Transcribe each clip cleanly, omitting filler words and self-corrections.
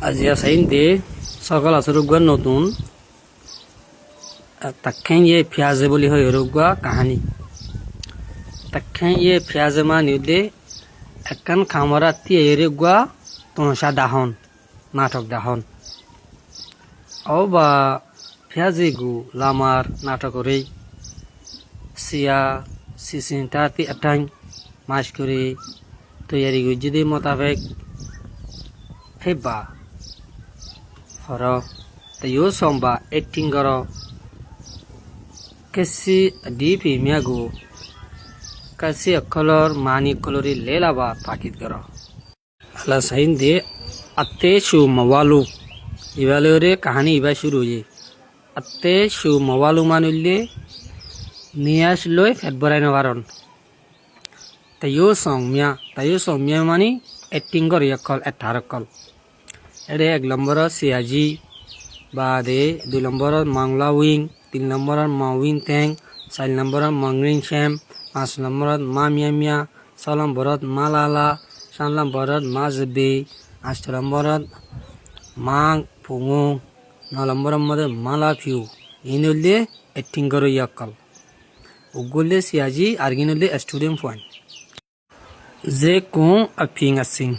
আজিয়া sign দে সকাল আসরুগুয়ার নতুন তাক্ষেন ইয়ে ফিয়াজে বলি হয় রুগুয়া কাহানি তাক্ষেন ইয়ে ফিয়াজে মা নিউদে একখান খামরা তি এরেগুয়া তনসা দাহন নাটক দাহন ও বা ফিয়াজে গু লামার নাটকরে সিয়া সিসিনটা তি আটাং মাস করে তৈয়ারি যদি মোতাবেক হেবা হর তাইও সম্বা একটিং গর কেসি ডিপি মিয়াগু কাসি অকলর মানি কলরি লেলাবা তাকিদ গর আলা সাইন দে আত্তে শু মওয়ালু ইবালেরে কাহানি ইবা শুরু হয়ে আত্তে শু মওয়ালু মানুল্লে নিয়াস লই ফেট বরাইনো বারণ তাইও সং মিয়া মানি একটিং গর ইয়াকল এঠারকল এরে এক নম্বর সিয়াজি বাদে 2 নম্বর মাংলা উইং 3 নম্বর মাউইং ট্যাং 4 নম্বর মংরিং শ্যাম 5 নম্বর মা মিয়া মিয়া 6 নম্বর মালালা 7 নম্বর মা জবে 8 নম্বর মাং পুঙু 9 নম্বর মধ্যে মালা ফিউ ইনলে একটিং গর ইয়াকল উগুলে সিয়াজি আরগিনলে স্টুডেন্ট পয়েন্ট যে কুং আফিং আসিং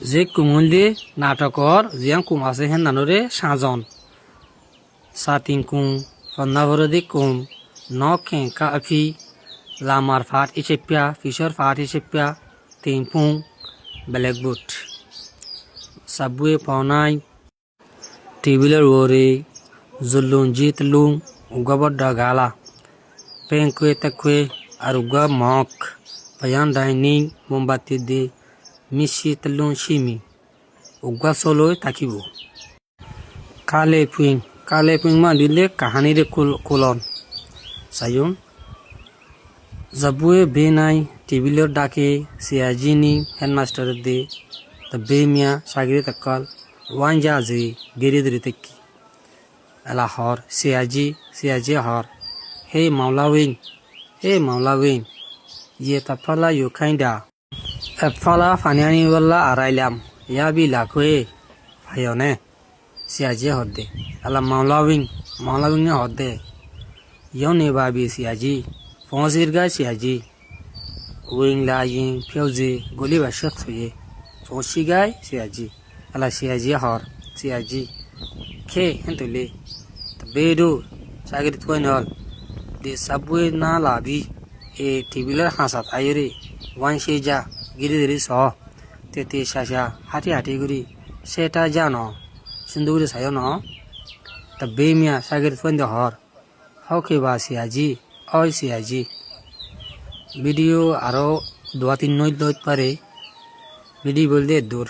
যে কুমুলদি নাটকর জিয়াং কুম আছে হেন নানরে সাজন সাতিং কুম ফন্নাভরদি কুম ন খেঙ্কা আফি লামার ফাট ইসেপিয়া ফিসর ফাট ইসেপিয়া তিনপুং ব্ল্যাকবোর্ড সাবুয়ে পাওনাই টেবিলের ওরে জুলুন জিতলুং উগাবর ডাগালা পেঙ্কুয়ে তাকুয়ে আর উগা মক বায়ান ডাইনিং মোমবাতি দি মিশি তলুন সিমি উগা সলই থাকিব কালে পুইং মা দিলে কাহানি রে কোলন সায়ুন জাবুয়ে বে নাই টেবিলের ডাকে সিয়াজিনি হেডমাস্টার দে তা বে মিয়া সাগিরে তাকাল ওয়ান জাজি গেরে দরে তেকি এলা হর সিয়াজি হর হে মাওলাউইন ইয়ে তাফালা ইউখাইন্দা এফালা ফানিয়ানি বল্লা আড়াইলাম ইয়াবি লাখোয়ে ভাইনে সিয়াজি হদ্দে আলা মাওলাউইং হদ্দে ইয়ন এবাবি সিয়াজি ফজির গা সিয়াজি উইং লাইং ফিউজি গলি বাসক থয়ে ফসি গাই সিয়াজি আলা সিয়াজি হর সিয়াজি খে হেনতলে বেদু সাগির কইন হল de sabwe na labi e tibilar hasat ayre wan sheja giridiri so tete shasha hati guri seta jano sinduguri sayo no ta bemia sagir fende hor hauke ba siaji oi siaji video aro 2-3 noit pare video bolde dur